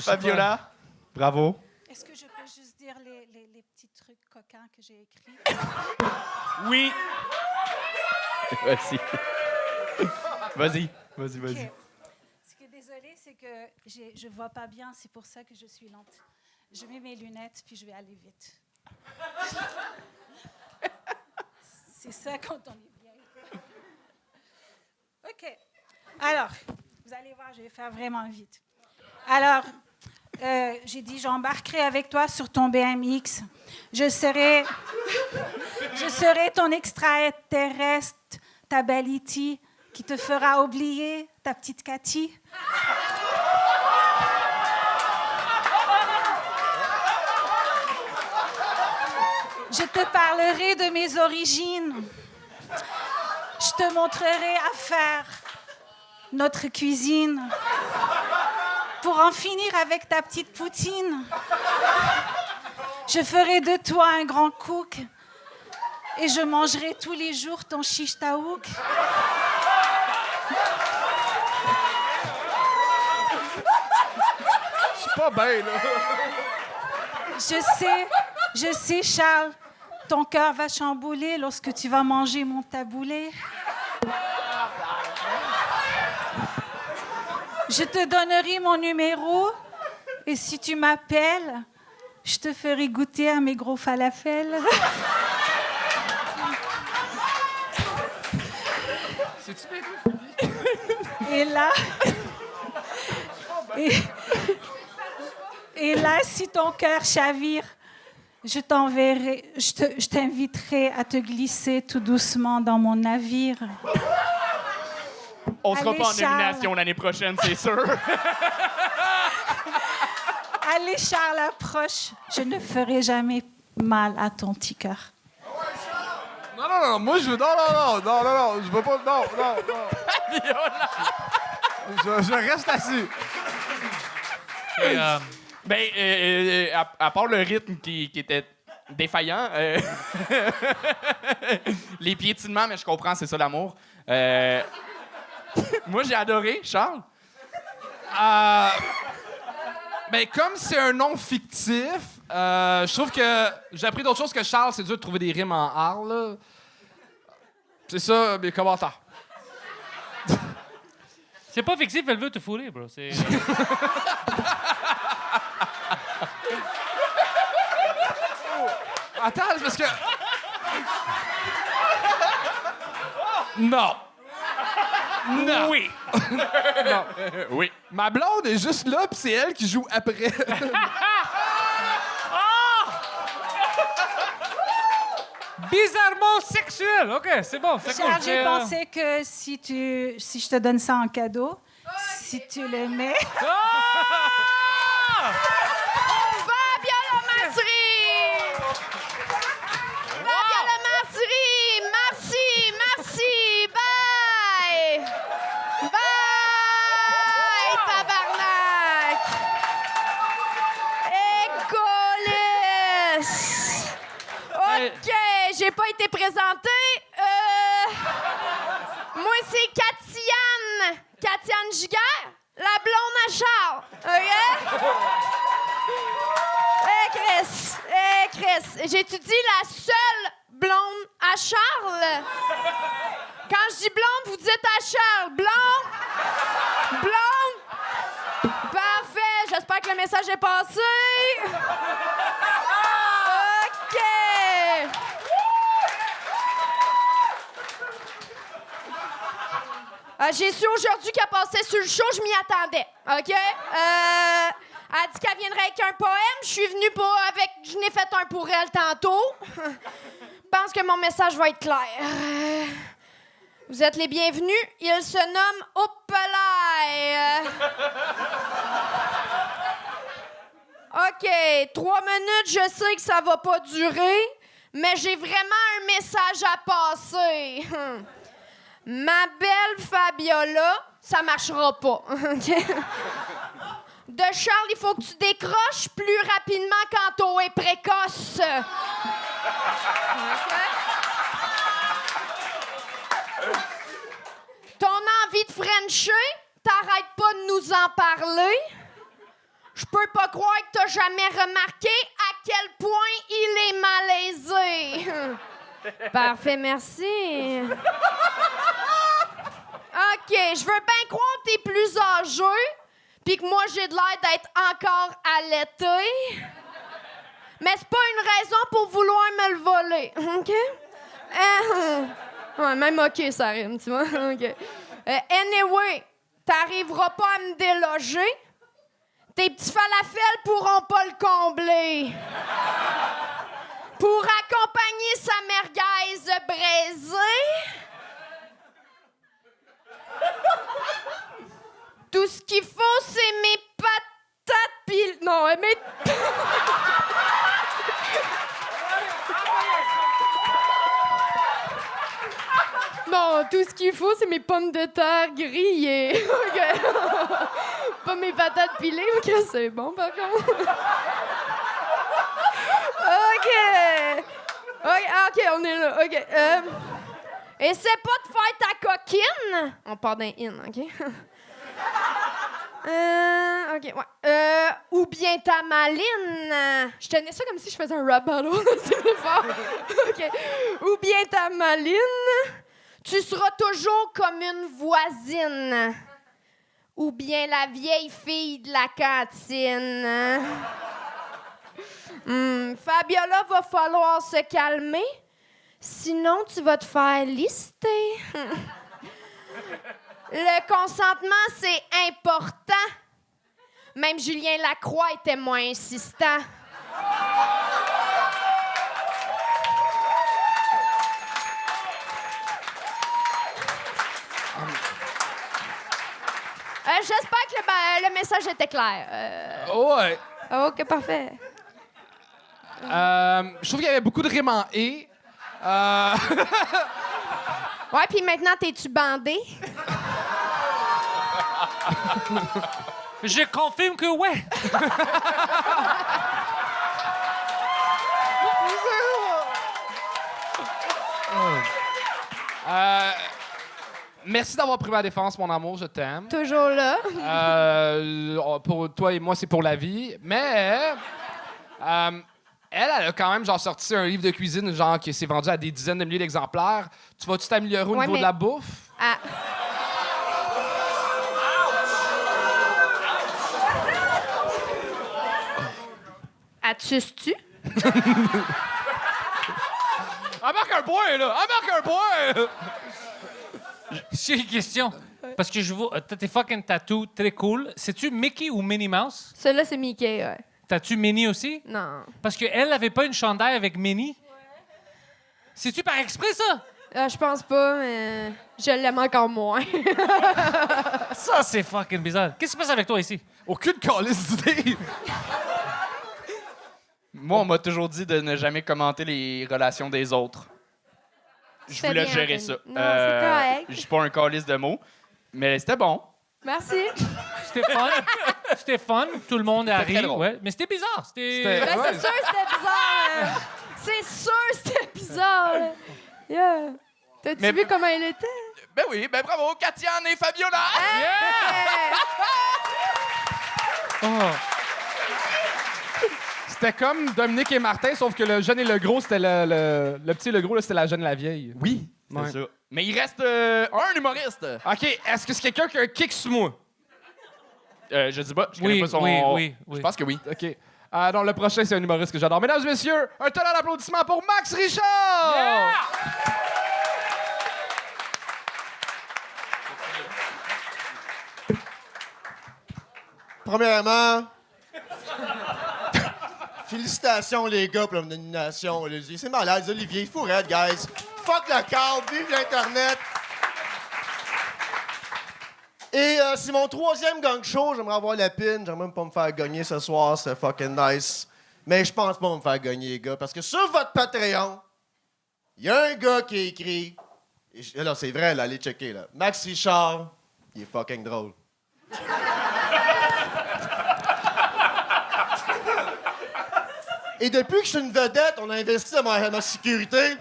S1: Fabiola, bravo.
S9: Est-ce que je peux juste dire les petits trucs coquins que j'ai écrits?
S7: Oui.
S1: Vas-y.
S9: Okay. Ce que désolée, c'est que je vois pas bien, c'est pour ça que je suis lente. Je mets mes lunettes, puis je vais aller vite. C'est ça quand on est vieille. OK. Alors, vous allez voir, je vais faire vraiment vite. Alors, j'ai dit, j'embarquerai avec toi sur ton BMX. Je serai ton extraterrestre, ta belle E.T., qui te fera oublier ta petite Cathy. Je te parlerai de mes origines. Je te montrerai à faire notre cuisine. pour en finir avec ta petite poutine. Je ferai de toi un grand cook et je mangerai tous les jours ton shish taouk.
S1: C'est pas bien, là.
S9: Je sais, Charles, ton cœur va chambouler lorsque tu vas manger mon taboulé. Je te donnerai mon numéro et si tu m'appelles, je te ferai goûter à mes gros falafels.
S1: C'est-tu bientôt fini?
S9: Et là... Et là, si ton cœur chavire, je t'inviterai à te glisser tout doucement dans mon navire.
S4: On sera
S9: Allez,
S4: pas en
S9: Charles.
S4: nomination l'année prochaine, c'est sûr.
S9: Allez, Charles, approche. Je ne ferai jamais mal à ton petit cœur.
S1: Non, moi je veux. Non, je veux pas. Non. Je reste assis.
S5: Et,
S4: À part le rythme qui était défaillant, les piétinements, mais je comprends, c'est ça l'amour. Moi, j'ai adoré, Charles.
S1: Ben, comme c'est un nom fictif, je trouve que j'ai appris d'autres choses que Charles, c'est dur de trouver des rimes en art, là. C'est ça, mes commentaires.
S5: c'est pas fictif, elle veut te fourrer, bro. C'est...
S1: Attends, c'est parce que. Non. Non.
S5: Oui.
S1: Non.
S4: Oui.
S1: Ma blonde est juste là, puis c'est elle qui joue après.
S5: Bizarrement sexuel. OK, c'est bon, c'est cool.
S9: Charles, j'ai
S5: C'est,
S9: pensé que si je te donne ça en cadeau, si tu le mets...
S6: Fabiola Masserie! Fabiola Masserie! Merci! Bye! Bye! Tabarnak! Écolisse! OK, j'ai pas été présentée. Moi, c'est Katiane Giguère, la blonde à Charles. OK? Chris, j'étudie la seule blonde à Charles. Quand je dis blonde, vous dites à Charles. Blonde? Parfait, j'espère que le message est passé. OK. J'ai su aujourd'hui qu'elle passait sur le show, je m'y attendais. OK? Elle a dit qu'elle viendrait avec un poème. Je suis venue je n'ai fait un pour elle tantôt. Je pense que mon message va être clair. Vous êtes les bienvenus. Il se nomme Oppelay. OK, 3 minutes, je sais que ça va pas durer, mais j'ai vraiment un message à passer. Ma belle Fabiola, ça marchera pas. De Charles, il faut que tu décroches plus rapidement quand t'eau est précoce. Ton envie de frencher, t'arrêtes pas de nous en parler. Je peux pas croire que t'as jamais remarqué à quel point il est malaisé. Parfait, merci. OK, je veux bien croire que t'es plus âgé, puis que moi, j'ai de l'air d'être encore allaitée. Mais c'est pas une raison pour vouloir me le voler, OK? Ouais, même OK, ça rime, tu vois? OK. Anyway, t'arriveras pas à me déloger. Tes petits falafels pourront pas le combler. Pour accompagner sa merguez braisée, tout ce qu'il faut, c'est mes patates pis... Non, mes... Non, tout ce qu'il faut, c'est mes pommes de terre grillées. OK. pas mes patates pilées ou que c'est bon, par contre? OK, on est là. OK. Essaie pas de faire ta coquine. On part d'un in, OK? OK, ouais. Ou bien ta maline. Je tenais ça comme si je faisais un rap battle. C'est fort. OK. Ou bien ta maline. Tu seras toujours comme une voisine. Ou bien la vieille fille de la cantine. Fabiola, va falloir se calmer. Sinon, tu vas te faire lister. Le consentement, c'est important. Même Julien Lacroix était moins insistant. J'espère que le message était clair.
S1: Ouais.
S6: OK, parfait.
S1: Je trouve qu'il y avait beaucoup de rimes en « et ».
S6: Ouais, puis maintenant, t'es-tu bandé?
S5: Je confirme que ouais.
S1: Merci d'avoir pris ma défense, mon amour, je t'aime.
S6: Toujours là.
S1: Pour toi et moi, c'est pour la vie. Mais elle a quand même genre sorti un livre de cuisine genre qui s'est vendu à des dizaines de milliers d'exemplaires. Tu vas-tu t'améliorer au niveau de la bouffe?
S6: Ah. As-tu?
S1: Embarque un point, là! Embarque un point!
S5: J'ai une question. Parce que je vois. T'as tes fucking tattoos très cool. C'est-tu Mickey ou Minnie Mouse?
S6: Celui-là, c'est Mickey, ouais.
S5: T'as-tu Minnie aussi?
S6: Non.
S5: Parce qu'elle n'avait pas une chandail avec Minnie. C'est-tu par exprès, ça?
S6: Je pense pas, mais je l'aime encore moins.
S5: Ça, c'est fucking bizarre. Qu'est-ce qui se passe avec toi ici?
S1: Aucune calice d'idée!
S4: Moi, on m'a toujours dit de ne jamais commenter les relations des autres. Je
S6: Fais
S4: voulais
S6: bien,
S4: gérer
S6: Anthony.
S4: ça.
S6: Non, c'est correct.
S4: Je suis pas un calice de mots, mais c'était bon.
S6: Merci.
S5: C'était fun. C'était fun. Tout le monde a
S4: C'était
S5: ri.
S4: très drôle.
S5: Ouais. Mais c'était bizarre. C'était...
S6: Ben,
S1: Ouais.
S6: c'est sûr que c'était bizarre. C'est sûr que c'était bizarre. Là. Yeah. T'as-tu
S4: Mais-
S6: vu comment il était?
S4: Ben oui, ben bravo, Katiane et Fabiola!
S1: C'était comme Dominique et Martin, sauf que le jeune et le gros, c'était le petit et le gros, là, c'était la jeune et la vieille.
S4: Oui,
S1: Ouais.
S4: c'est ça. Mais il reste un humoriste.
S1: OK, est-ce que c'est quelqu'un qui a un kick sur moi?
S4: Je dis pas, je connais
S5: Oui,
S4: pas son...
S5: oui.
S4: Je pense que oui.
S1: OK. Non, le prochain, c'est un humoriste que j'adore. Mesdames et messieurs, un tonnerre d'applaudissements pour Max Richard!
S10: Premièrement, félicitations les gars pour la nomination, Olivier. C'est malade, Olivier. Il faut raide, guys. Fuck le câble, vive l'Internet. Et c'est mon 3e gang show. J'aimerais avoir la pin. J'aimerais même pas me faire gagner ce soir. C'est fucking nice. Mais je pense pas me faire gagner, les gars. Parce que sur votre Patreon, il y a un gars qui a écrit... Là, c'est vrai, là, allez checker, là. Max Richard, il est fucking drôle. Et depuis que je suis une vedette, on a investi dans ma sécurité.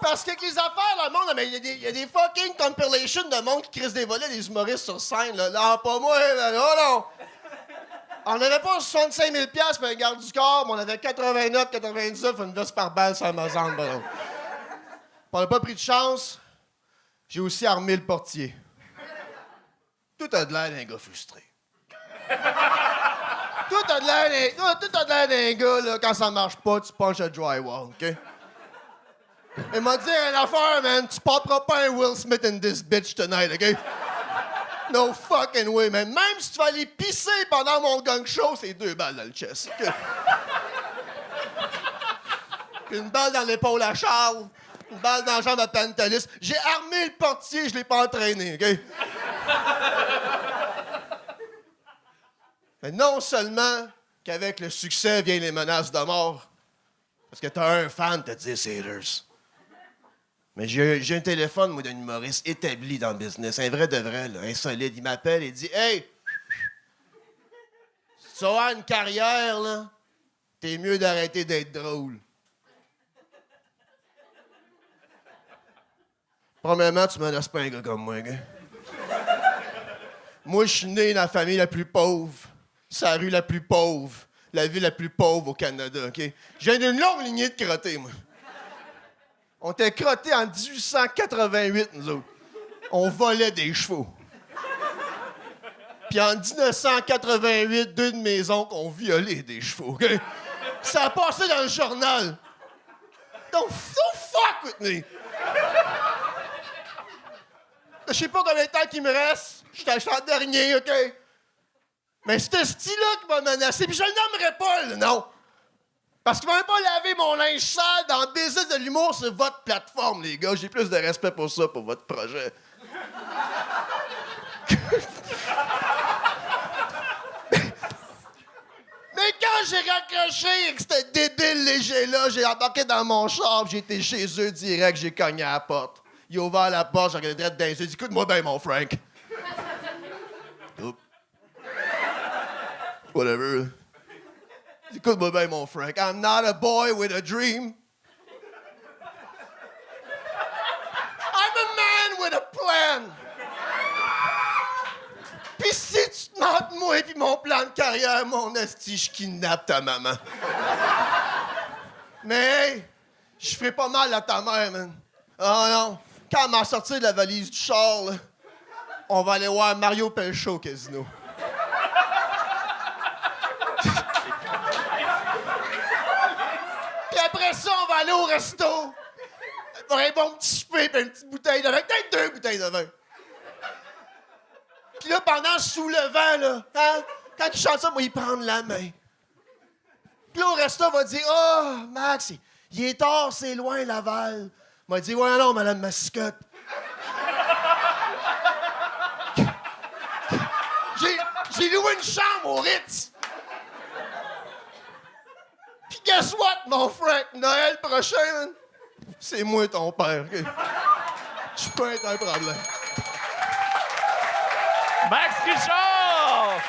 S10: Parce qu'avec les affaires, le monde, mais il y a des fucking compilations de monde qui crisse des volets des humoristes sur scène. Là, pas moi, là, oh non! On n'avait pas 65 000 $ pour un garde du corps, mais on avait 89, 99 une veste par balle sur Amazon. On n'a pas pris de chance. J'ai aussi armé le portier. Tout a de l'air d'un gars frustré. Tout a de l'air d'un gars, là, quand ça marche pas, tu punches le drywall, OK? Il m'a dit une affaire, man, tu porteras pas un Will Smith in this bitch tonight, OK? No fucking way, man. Même si tu vas aller pisser pendant mon gang show, c'est 2 balles dans le chest, OK? Puis une balle dans l'épaule à Charles, une balle dans la jambe à Pantelis. J'ai armé le portier, je l'ai pas entraîné, OK? Mais non seulement qu'avec le succès viennent les menaces de mort, parce que t'as un fan, t'as 10 haters. Mais j'ai un téléphone, moi, d'un humoriste établi dans le business. Un vrai de vrai, là, insolide. Il m'appelle et dit « Hey! Si tu vas avoir une carrière, là, t'es mieux d'arrêter d'être drôle. » Premièrement, tu menaces pas un gars comme moi, gars. Moi, je suis né dans la famille la plus pauvre, sur la rue la plus pauvre, la ville la plus pauvre au Canada, OK? J'ai une longue lignée de crottés, moi. On était crottés en 1888, nous autres. On volait des chevaux. Puis en 1988, 2 de mes oncles ont violé des chevaux, OK? Ça a passé dans le journal. Don't fuck with me! Je sais pas combien de temps qu'il me reste. Je suis en dernier, OK? Mais c'est ce style-là qui m'a menacé. Puis je le nommerai pas, là, non. Parce qu'il va même pas laver mon linge sale dans le business de l'humour sur votre plateforme, les gars. J'ai plus de respect pour ça, pour votre projet. Mais quand j'ai raccroché avec ce débile léger-là, j'ai embarqué dans mon char, j'ai été chez eux direct, j'ai cogné à la porte. Il a ouvert la porte, j'ai regardé direct dans les yeux, il dit « Écoute-moi bien, mon Frank. » Oups. Whatever. Il dit « Écoute-moi bien, mon Frank. I'm not a boy with a dream. I'm a man with a plan. Pis si tu te demandes moi et mon plan de carrière, mon esti, je kidnappe ta maman. Mais hey, je ferai pas mal à ta mère, man. Oh non. Quand elle m'a sorti de la valise du char, là, on va aller voir Mario Pelcha au casino. Puis après ça, on va aller au resto. Pour un bon petit souper et une petite bouteille de vin. Peut-être 2 bouteilles de vin. Puis là, pendant sous le vent, là, hein, quand il chante ça, moi, il prend la main. Puis là, au resto, on va dire « Oh, Max, il est tard, c'est loin, Laval. » Il m'a dit « Ouais, non, madame Mascotte. » J'ai loué une chambre au Ritz. Puis guess what, mon Frank? Noël prochain, man, c'est moi ton père. Okay? Je peux être un problème.
S4: Max Richard!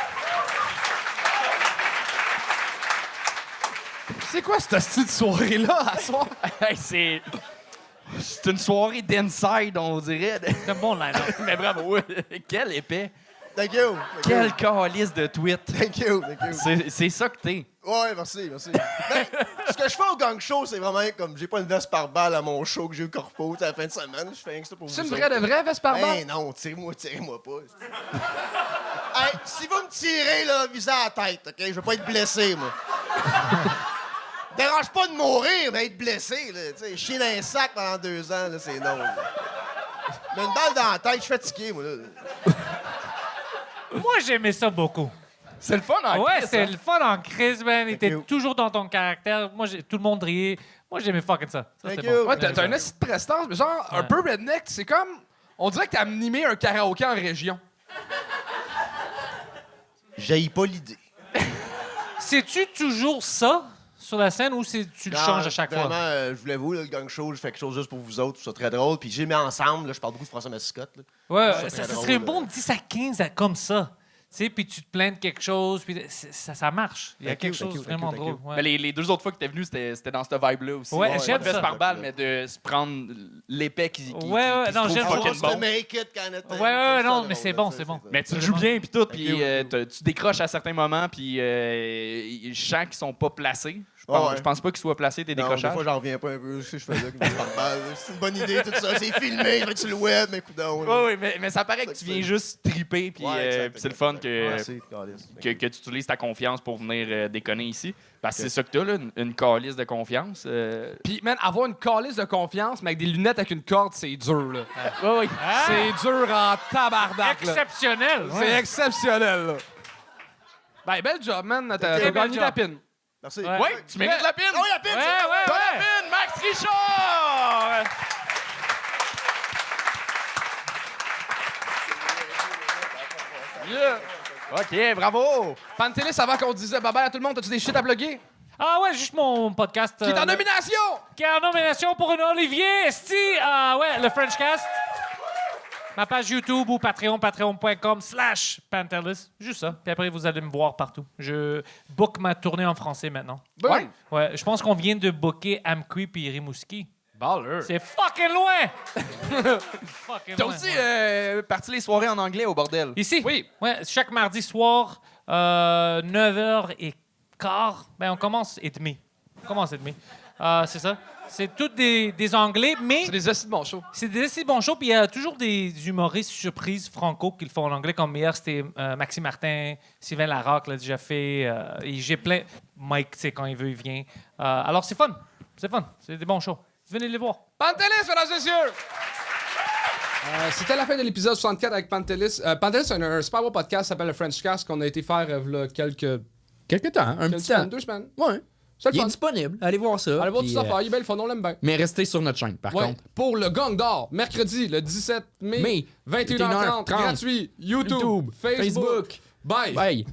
S1: C'est quoi cette petite soirée-là, à soir?
S4: Hey, c'est une soirée d'inside, on dirait.
S5: C'est un bon line-up.
S4: Mais bravo, quel épais.
S10: Thank you.
S4: Quel calice de tweet.
S10: Thank you.
S4: C'est ça que t'es.
S10: Ouais, merci. Ben, ce que je fais au gang show, c'est vraiment comme j'ai pas une veste par balle à mon show que j'ai eu corpo à la fin de semaine. Je fais rien que ça pour vous.
S1: C'est une vraie de vraie veste par balle?
S10: Ben non, tirez-moi pas. Hey, si vous me tirez, là, visez à la tête, OK? Je veux pas être blessé, moi. Dérange pas de mourir, mais être blessé, là. Tu sais, chier dans un sac pendant 2 ans, là, c'est non. Là. Mais une balle dans la tête, je suis fatigué, moi, là.
S5: Moi, j'aimais ça beaucoup.
S4: C'est le fun en
S5: Ouais,
S4: crise,
S5: c'était
S4: hein?
S5: le fun en crise, man. Il était
S10: you.
S5: toujours dans ton caractère. Moi, tout le monde riait. Moi, j'aimais fucking ça. Ça,
S10: Thank
S5: c'était
S10: you.
S5: bon.
S1: Ouais, t'as un esti de prestance, mais genre, un
S5: Ouais.
S1: peu redneck. C'est comme... On dirait que t'as animé un karaoké en région.
S10: J'haïs pas l'idée.
S5: C'est-tu toujours ça sur la scène ou tu le changes à chaque
S10: vraiment,
S5: fois?
S10: je voulais vous, là, le gang show, je fais quelque chose juste pour vous autres, c'est très drôle. Puis j'ai mis ensemble, là, je parle beaucoup de François Mascotte. Là.
S5: Ouais,
S10: c'est
S5: ça
S10: très
S5: serait
S10: drôle,
S5: bon de 10 à 15 comme ça. Tu sais, puis tu te plains de quelque chose, puis ça marche. Il y a
S10: Thank you,
S5: quelque
S10: thank
S5: chose
S10: you,
S5: de vraiment
S10: thank you,
S5: drôle. Ouais.
S4: Mais les 2 autres fois que t'es venu, c'était dans cette vibe-là aussi.
S5: Ouais,
S4: Pas
S5: j'aime
S4: de veste
S5: ça.
S4: par balle, mais de se prendre l'épais qui
S5: Ouais,
S4: se
S5: non,
S4: trouve
S5: j'aime ça.
S4: fucking
S10: Just
S4: bon.
S10: to make it kind of thing.
S5: Ouais,
S10: C'est
S5: non,
S10: ça,
S5: mais c'est
S10: drôle,
S5: bon,
S10: là,
S5: c'est bon.
S4: Mais tu le
S5: C'est
S4: joues
S5: bon.
S4: bien, puis tout, puis
S10: you.
S4: tu décroches à certains moments, puis je sens qu'ils sont pas placés.
S10: Ouais.
S4: Je pense pas qu'ils soient placés, tes
S10: Non, des
S4: décrochages.
S10: fois, j'en reviens pas un peu. Je fais là, que je parle mal. C'est une bonne idée, tout ça. C'est filmé, je vais sur le web, mais coudonc.
S4: Oui, mais ça paraît que tu viens juste triper, puis puis c'est le fun que tu utilises ta confiance pour venir déconner ici. Parce que c'est ça que t'as, là, une calice de confiance.
S1: Puis, man, avoir une calice de confiance, mais avec des lunettes avec une corde, c'est dur, là.
S4: Oui.
S1: C'est dur en tabarnak, là.
S5: Exceptionnel.
S1: C'est exceptionnel, là. Ben, bel job, man. T'as
S5: Très
S1: gagné
S5: bel
S1: ta
S5: job.
S1: pin.
S10: Merci.
S4: Ouais, tu mérites la pine.
S10: Ah oui, la pine,
S5: Ouais,
S10: c'est
S5: ouais,
S4: T'as
S5: ouais.
S4: la pine, Max Richard! Yeah. OK, bravo!
S1: Pantelis, avant qu'on disait bye-bye à tout le monde, as-tu des shit à plugger?
S5: Ah ouais, juste mon podcast.
S1: Qui est en nomination!
S5: Qui est en nomination pour une Olivier, esti! Ah ouais, le Frenchcast. Ma page YouTube ou Patreon, patreon.com/Pantelis. Juste ça. Puis après, vous allez me voir partout. Je book ma tournée en français maintenant.
S1: Ouais.
S5: Ouais, je pense qu'on vient de booker Amqui puis Rimouski.
S1: Baller.
S5: C'est fucking loin! Fucking
S2: T'as
S5: loin,
S2: aussi
S5: ouais.
S2: parti les soirées en anglais au bordel.
S5: Ici?
S1: Oui.
S5: Ouais, chaque mardi soir, 9h15. Ben, on commence et demi. C'est ça. C'est tous des Anglais, mais
S1: C'est des acides bons shows.
S5: c'est des assez bons shows. Puis il y a toujours des humoristes surprises franco qui le font en anglais. Comme hier, c'était Maxime Martin, Sylvain Larocque l'a déjà fait. Et j'ai plein... Mike, tu sais, quand il veut, il vient. Alors, c'est fun. C'est des bons shows. Venez les voir.
S1: Pantelis, mesdames et messieurs! C'était la fin de l'épisode 64 avec Pantelis. Pantelis, c'est un super beau podcast qui s'appelle le Frenchcast qu'on a été faire là, quelques
S2: temps, un petit temps.
S1: semaines, 2 semaines.
S2: Ouais.
S1: C'est le
S2: Il est
S1: fun.
S2: disponible. Allez voir ça.
S1: Allez voir
S2: puis,
S1: tout ça faire. Il est belle, fun, on l'aime bien.
S2: Mais restez sur notre chaîne, par
S1: Ouais.
S2: contre.
S1: Pour le Gang d'Or, mercredi, le 17 mai,
S2: Mai,
S1: 21h30,
S2: 21h30,
S1: gratuit, YouTube, Facebook. Bye.
S2: Bye.